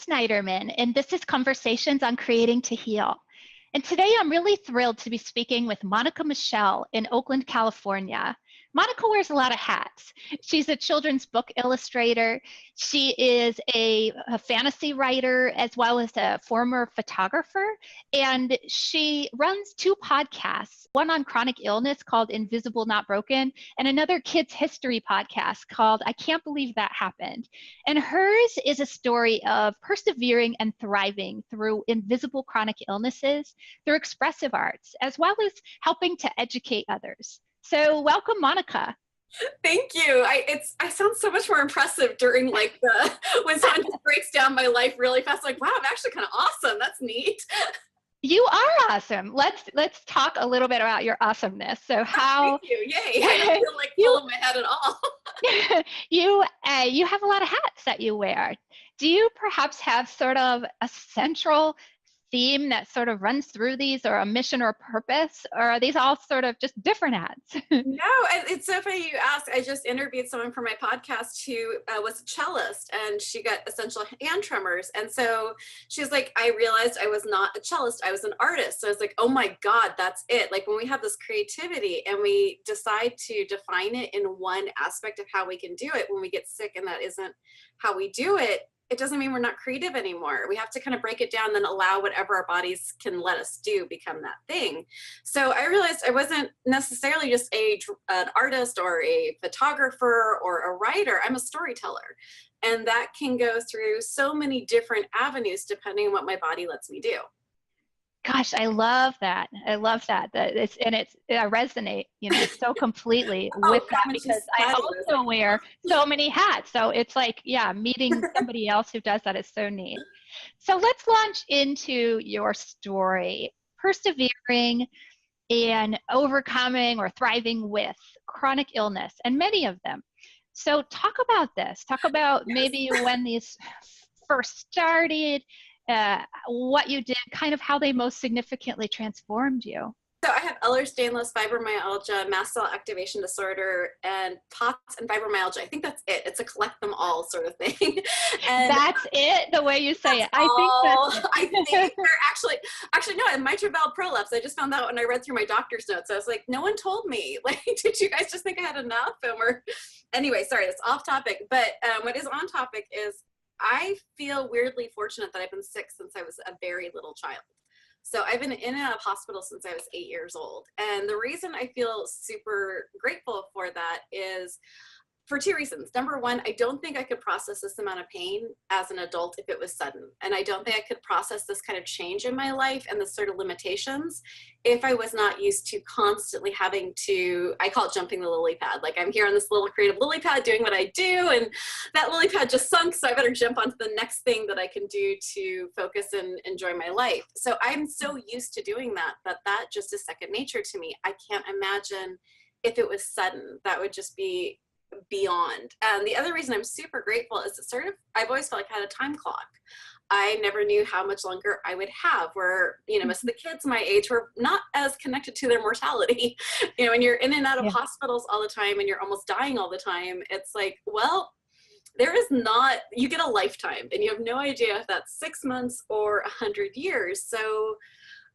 Snyderman, and this is Conversations on Creating to Heal. And today I'm really thrilled to be speaking with Monica Michelle in Oakland, California. Monica wears a lot of hats. She's a children's book illustrator. She is a fantasy writer as well as a former photographer. And she runs two podcasts, one on chronic illness called Invisible Not Broken, and another kids history podcast called I Can't Believe That Happened. And hers is a story of persevering and thriving through invisible chronic illnesses, through expressive arts, as well as helping to educate others. So welcome, Monica. Thank you. I sound so much more impressive during when someone just breaks down my life really fast. Like, wow, I'm actually kind of awesome. That's neat. You are awesome. Let's talk a little bit about your awesomeness. So how? Thank you. Yay! I don't feel like full of my head at all. You have a lot of hats that you wear. Do you perhaps have sort of a central theme that sort of runs through these, or a mission or purpose, or are these all sort of just different hats? No, it's so funny you ask. I just interviewed someone for my podcast who was a cellist, and she got essential hand tremors. And so she's like, I realized I was not a cellist, I was an artist. So I was like, oh my God, that's it. Like when we have this creativity and we decide to define it in one aspect of how we can do it, when we get sick and that isn't how we do it, it doesn't mean we're not creative anymore. We have to kind of break it down and then allow whatever our bodies can let us do become that thing. So I realized I wasn't necessarily just an artist or a photographer or a writer. I'm a storyteller. And that can go through so many different avenues depending on what my body lets me do. Gosh, I love that. I resonate, so completely with that, because I also wear so many hats. So it's like, yeah, meeting somebody else who does that is so neat. So let's launch into your story, persevering and overcoming or thriving with chronic illness, and many of them. So talk about this. Talk about maybe when these first started, what you did, kind of how they most significantly transformed you. So I have Ehlers-Danlos, fibromyalgia, mast cell activation disorder, and POTS and fibromyalgia. I think that's it. It's a collect them all sort of thing. And that's it, the way you say it. I think they're actually no, and mitral valve prolapse. I just found out when I read through my doctor's notes. I was like, no one told me. Like, did you guys just think I had enough? Anyway, sorry, that's off topic. But what is on topic is I feel weirdly fortunate that I've been sick since I was a very little child. So I've been in and out of hospital since I was 8 years old. And the reason I feel super grateful for that is for two reasons. Number one, I don't think I could process this amount of pain as an adult if it was sudden. And I don't think I could process this kind of change in my life and the sort of limitations if I was not used to constantly having to, I call it jumping the lily pad. Like I'm here on this little creative lily pad doing what I do, and that lily pad just sunk, so I better jump onto the next thing that I can do to focus and enjoy my life. So I'm so used to doing that just is second nature to me. I can't imagine if it was sudden. That would just be beyond. And the other reason I'm super grateful is I've always felt like I had a time clock. I never knew how much longer I would have, where, most of the kids my age were not as connected to their mortality. When you're in and out of hospitals all the time and you're almost dying all the time, it's like, well, you get a lifetime and you have no idea if that's 6 months or 100 years. So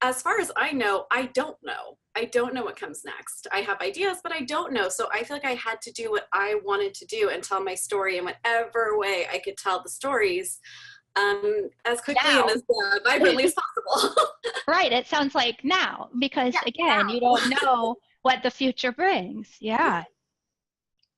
as far as I know, I don't know. I don't know what comes next. I have ideas, but I don't know. So I feel like I had to do what I wanted to do and tell my story in whatever way I could tell the stories as quickly and as vibrantly as possible. Right. It sounds like now, because again, you don't know what the future brings. Yeah.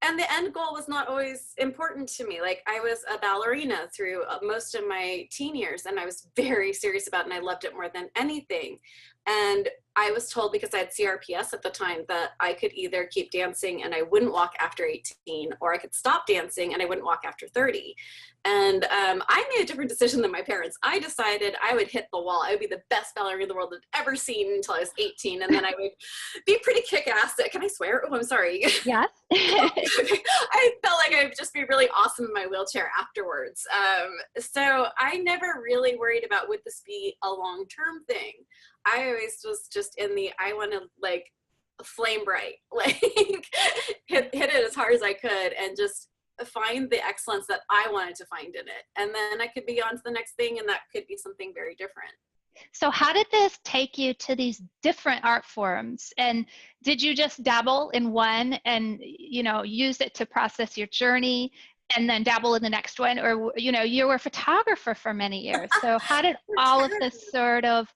And the end goal was not always important to me. Like I was a ballerina through most of my teen years, and I was very serious about it, and I loved it more than anything. And I was told, because I had CRPS at the time, that I could either keep dancing and I wouldn't walk after 18, or I could stop dancing and I wouldn't walk after 30. And I made a different decision than my parents. I decided I would hit the wall. I would be the best ballerina the world had ever seen until I was 18. And then I would be pretty kick-ass. Can I swear? Oh, I'm sorry. Yes. I felt like I'd just be really awesome in my wheelchair afterwards. So I never really worried about, would this be a long-term thing? I always was just in I want to flame bright, hit it as hard as I could and just find the excellence that I wanted to find in it. And then I could be on to the next thing, and that could be something very different. So how did this take you to these different art forms? And did you just dabble in one and, use it to process your journey and then dabble in the next one? Or, you were a photographer for many years. So how did all of this sort of,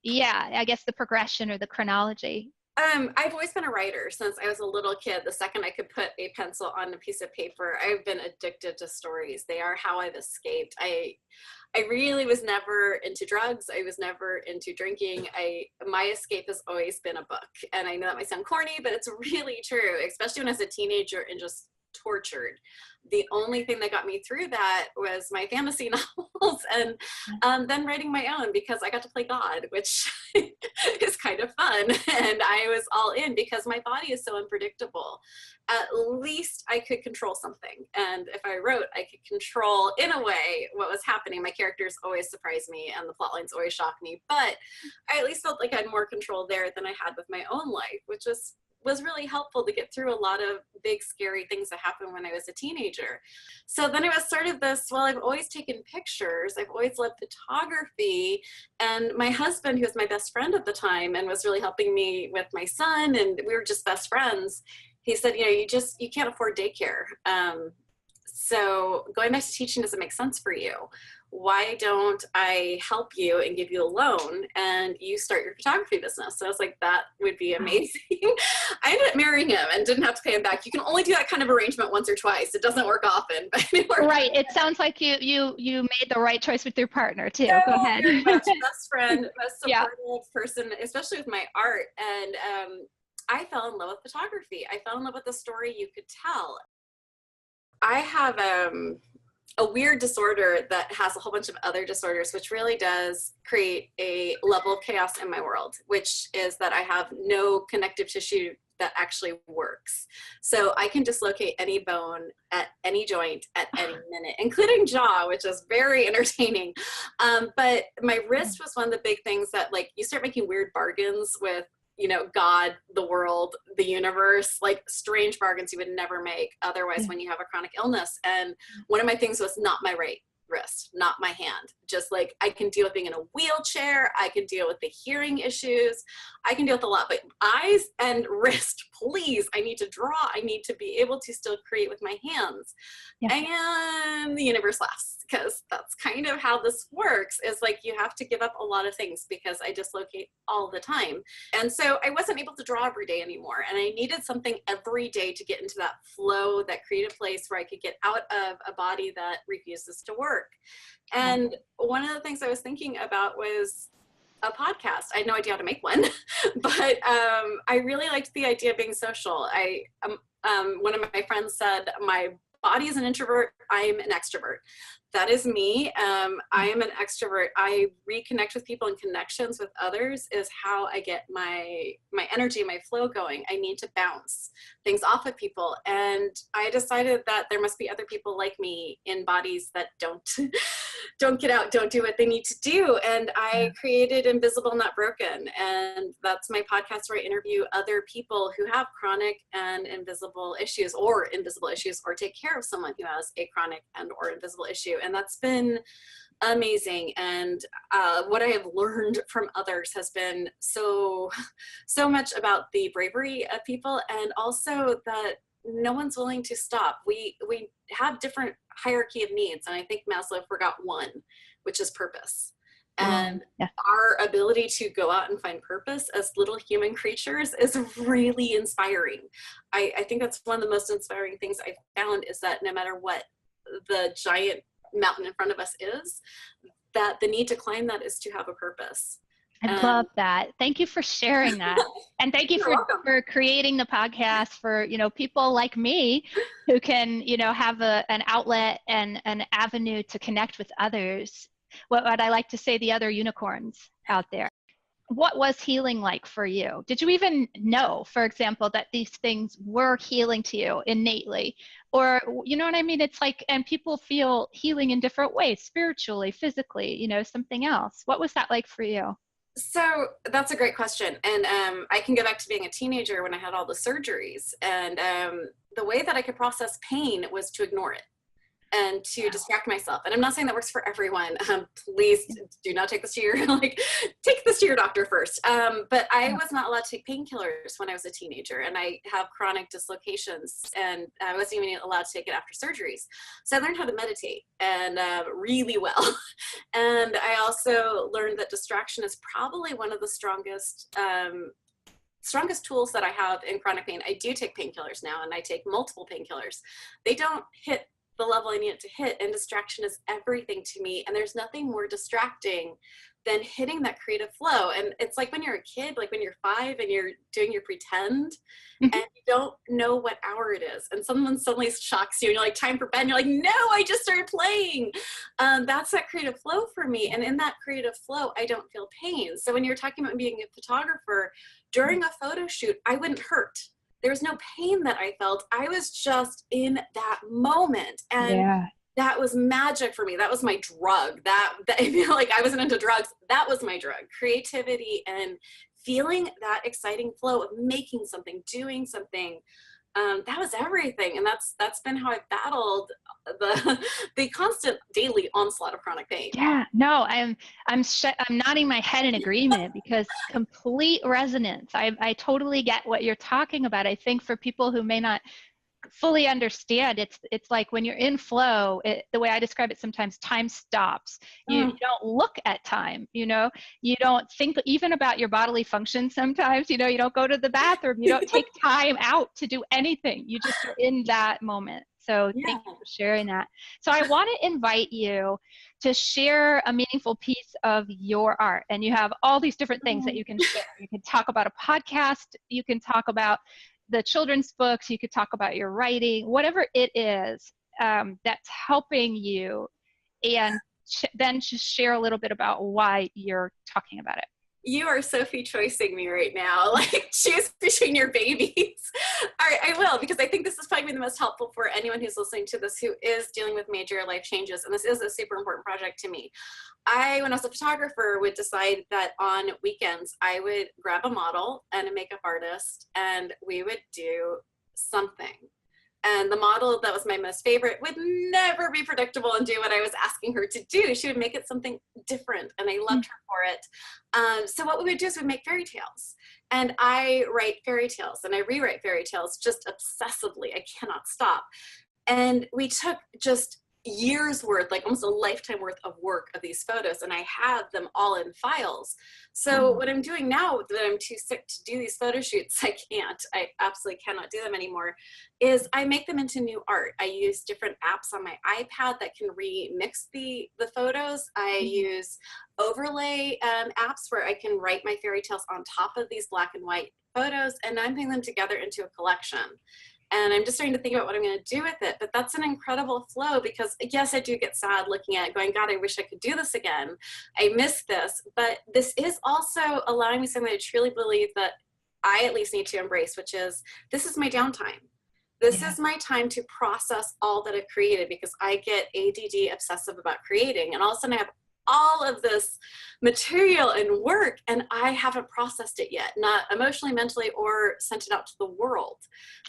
I guess the progression or the chronology? I've always been a writer since I was a little kid. The second I could put a pencil on a piece of paper, I've been addicted to stories. They are how I've escaped. I really was never into drugs. I was never into drinking. My escape has always been a book. And I know that might sound corny, but it's really true, especially when I was a teenager and just tortured. The only thing that got me through that was my fantasy novels, and then writing my own, because I got to play God, which is kind of fun. And I was all in because my body is so unpredictable. At least I could control something. And if I wrote, I could control, in a way, what was happening. My characters always surprise me and the plot lines always shock me, but I at least felt like I had more control there than I had with my own life, which was really helpful to get through a lot of big, scary things that happened when I was a teenager. So then it was sort of this, well, I've always taken pictures. I've always loved photography. And my husband, who was my best friend at the time and was really helping me with my son, and we were just best friends, he said, you can't afford daycare. So going back to teaching doesn't make sense for you. Why don't I help you and give you a loan and you start your photography business? So I was like, that would be amazing. I ended up marrying him and didn't have to pay him back. You can only do that kind of arrangement once or twice. It doesn't work often, but it worked. Right. It sounds like you made the right choice with your partner too. So go ahead. Best friend, most supportive person, especially with my art. And I fell in love with photography. I fell in love with the story you could tell. I have a weird disorder that has a whole bunch of other disorders, which really does create a level of chaos in my world, which is that I have no connective tissue that actually works. So I can dislocate any bone at any joint at any minute, including jaw, which is very entertaining. But my wrist was one of the big things that, like, you start making weird bargains with God, the world, the universe, like strange bargains you would never make otherwise when you have a chronic illness. And one of my things was not my right wrist, not my hand. Just like, I can deal with being in a wheelchair, I can deal with the hearing issues, I can deal with a lot, but eyes and wrist, please, I need to draw, I need to be able to still create with my hands. And the universe laughs, because that's kind of how this works, is like, you have to give up a lot of things because I dislocate all the time. And so I wasn't able to draw every day anymore, and I needed something every day to get into that flow, that creative place where I could get out of a body that refuses to work. And one of the things I was thinking about was a podcast. I had no idea how to make one, but I really liked the idea of being social. One of my friends said, my body is an introvert, I'm an extrovert. That is me. I am an extrovert. I reconnect with people, and connections with others is how I get my energy, my flow going. I need to bounce things off of people. And I decided that there must be other people like me in bodies that don't get out, don't do what they need to do. And I created Invisible Not Broken. And that's my podcast where I interview other people who have chronic and invisible issues, or take care of someone who has a chronic and or invisible issue. And that's been amazing. And what I have learned from others has been so much about the bravery of people, and also that no one's willing to stop. We have different hierarchy of needs, and I think Maslow forgot one, which is purpose. And our ability to go out and find purpose as little human creatures is really inspiring. I think that's one of the most inspiring things I've found, is that no matter what the giant mountain in front of us is, that the need to climb that is to have a purpose. I love that. Thank you for sharing that. And thank you for creating the podcast for, people like me who can, have an outlet and an avenue to connect with others. What I like to say, the other unicorns out there. What was healing like for you? Did you even know, for example, that these things were healing to you innately? Or, you know what I mean? It's like, and people feel healing in different ways, spiritually, physically, something else. What was that like for you? So that's a great question. And I can go back to being a teenager when I had all the surgeries. And the way that I could process pain was to ignore it and to distract myself. And I'm not saying that works for everyone. Please do not take this to your, like, take this to your doctor first. But I was not allowed to take painkillers when I was a teenager, and I have chronic dislocations, and I wasn't even allowed to take it after surgeries. So I learned how to meditate, and really well. And I also learned that distraction is probably one of the strongest tools that I have in chronic pain. I do take painkillers now, and I take multiple painkillers. They don't hit the level I need it to hit, and distraction is everything to me. And there's nothing more distracting than hitting that creative flow. And it's like when you're a kid, like when you're 5 and you're doing your pretend and you don't know what hour it is, and someone suddenly shocks you and you're like, time for bed, and you're like, no, I just started playing. That's that creative flow for me. And in that creative flow, I don't feel pain. So when you're talking about being a photographer, during a photo shoot, I wouldn't hurt. There was no pain that I felt. I was just in that moment. And that was magic for me. That was my drug. That I feel like I wasn't into drugs. That was my drug. Creativity and feeling that exciting flow of making something, doing something. That was everything. And that's been how I've battled the constant daily onslaught of chronic pain. Yeah, no, I'm nodding my head in agreement because complete resonance. I totally get what you're talking about. I think for people who may not fully understand, it's like when you're in flow, the way I describe it sometimes, time stops. You don't look at time, you don't think even about your bodily function sometimes, you don't go to the bathroom, you don't take time out to do anything. You just are in that moment. So thank you for sharing that. So I want to invite you to share a meaningful piece of your art. And you have all these different things that you can share. You can talk about a podcast, you can talk about the children's books, you could talk about your writing, whatever it is that's helping you, and then just share a little bit about why you're talking about it. You are Sophie choicing me right now. Like, choose between your babies. All right, I will, because I think this is probably the most helpful for anyone who's listening to this who is dealing with major life changes. And this is a super important project to me. When I was a photographer, would decide that on weekends, I would grab a model and a makeup artist, and we would do something. And the model that was my most favorite would never be predictable and do what I was asking her to do. She would make it something different, and I loved her for it. So what we would do is we'd make fairy tales. And I write fairy tales, and I rewrite fairy tales just obsessively. I cannot stop. And we took just years worth, like almost a lifetime worth of work of these photos, and I have them all in files. So what I'm doing now that I'm too sick to do these photo shoots, I absolutely cannot do them anymore, is I make them into new art. I use different apps on my iPad that can remix the photos. I use overlay apps where I can write my fairy tales on top of these black and white photos, and I'm putting them together into a collection. And I'm just starting to think about what I'm going to do with it. But that's an incredible flow, because yes, I do get sad looking at it going, God, I wish I could do this again. I miss this. But this is also allowing me something I truly believe that I at least need to embrace, which is, this is my downtime. This is my time to process all that I've created, because I get ADD obsessive about creating. And all of a sudden I have all of this material and work, and I haven't processed it yet, not emotionally, mentally, or sent it out to the world.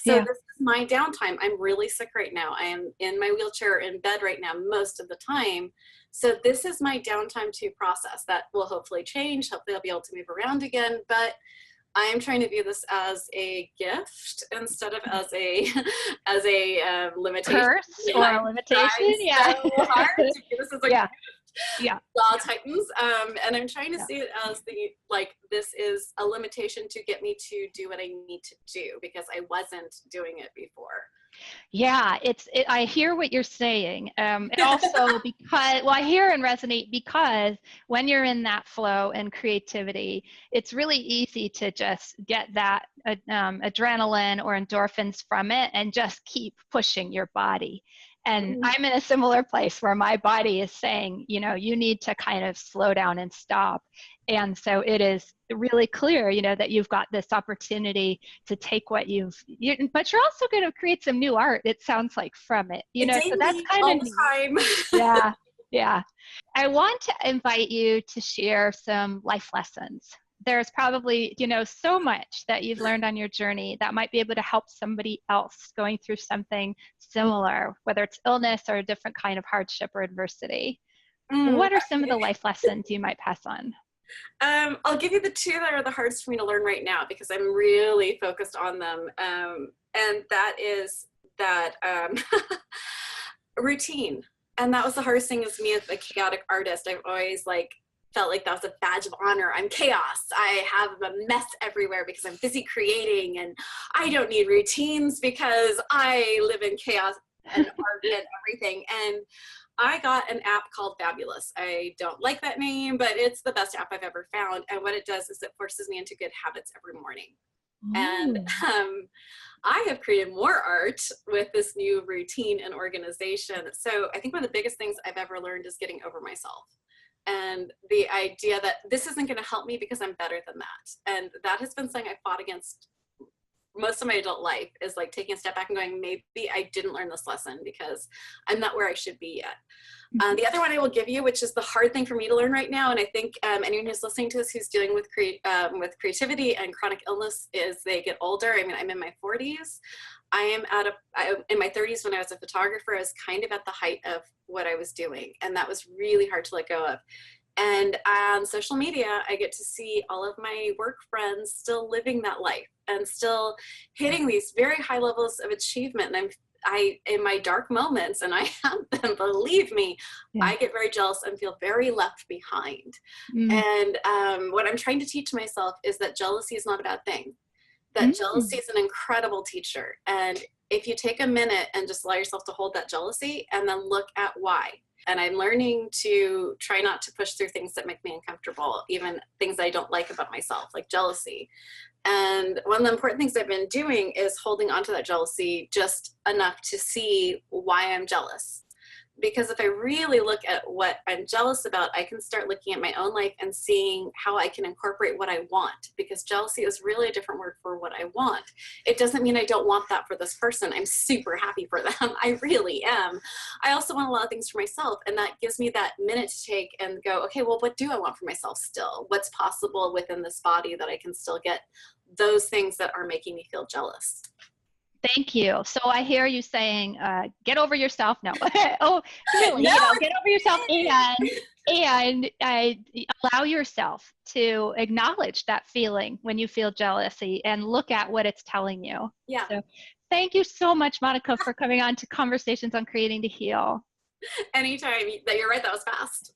So this is my downtime. I'm really sick right now. I am in my wheelchair in bed right now most of the time. So this is my downtime to process. That will hopefully change. Hopefully I'll be able to move around again. But I am trying to view this as a gift instead of as a limitation. Curse or a limitation? So hard to view this as a gift. Law tightens, and I'm trying to see it as this is a limitation to get me to do what I need to do, because I wasn't doing it before. Yeah, I hear what you're saying. And also because, I hear and resonate, because when you're in that flow and creativity, it's really easy to just get that adrenaline or endorphins from it and just keep pushing your body. And I'm in a similar place where my body is saying, you need to kind of slow down and stop. And so it is really clear, that you've got this opportunity to take what but you're also going to create some new art, it sounds like, from it, so that's kind all of the time. Yeah. Yeah. I want to invite you to share some life lessons. There's probably, so much that you've learned on your journey that might be able to help somebody else going through something similar, whether it's illness or a different kind of hardship or adversity. What are some of the life lessons you might pass on? I'll give you the two that are the hardest for me to learn right now because I'm really focused on them. And that is that routine. And that was the hardest thing as me as a chaotic artist. I've always felt like that was a badge of honor. I'm chaos. I have a mess everywhere because I'm busy creating, and I don't need routines because I live in chaos and art and everything. And I got an app called Fabulous. I don't like that name, but it's the best app I've ever found. And what it does is it forces me into good habits every morning. And I have created more art with this new routine and organization. So I think one of the biggest things I've ever learned is getting over myself. And the idea that this isn't going to help me because I'm better than that. And that has been something I fought against most of my adult life, is taking a step back and going, maybe I didn't learn this lesson because I'm not where I should be yet. The other one I will give you, which is the hard thing for me to learn right now, and I think anyone who's listening to this who's dealing with creativity and chronic illness, is they get older. I mean, I'm in my 40s. I am in my 30s when I was a photographer. I was kind of at the height of what I was doing, and that was really hard to let go of. And on social media, I get to see all of my work friends still living that life and still hitting these very high levels of achievement. And I in my dark moments, and I have them, believe me, I get very jealous and feel very left behind. And what I'm trying to teach myself is that jealousy is not a bad thing. That jealousy is an incredible teacher. And if you take a minute and just allow yourself to hold that jealousy and then look at why. And I'm learning to try not to push through things that make me uncomfortable, even things I don't like about myself, like jealousy. And one of the important things I've been doing is holding onto that jealousy just enough to see why I'm jealous. Because if I really look at what I'm jealous about, I can start looking at my own life and seeing how I can incorporate what I want. Because jealousy is really a different word for what I want. It doesn't mean I don't want that for this person. I'm super happy for them. I really am. I also want a lot of things for myself. And that gives me that minute to take and go, okay, well, what do I want for myself still? What's possible within this body that I can still get those things that are making me feel jealous? Thank you. So I hear you saying, get over yourself. No. Oh, really? No. Get over yourself and allow yourself to acknowledge that feeling when you feel jealousy and look at what it's telling you. Yeah. So thank you so much, Monica, for coming on to Conversations on Creating to Heal. Anytime. You're right. That was fast.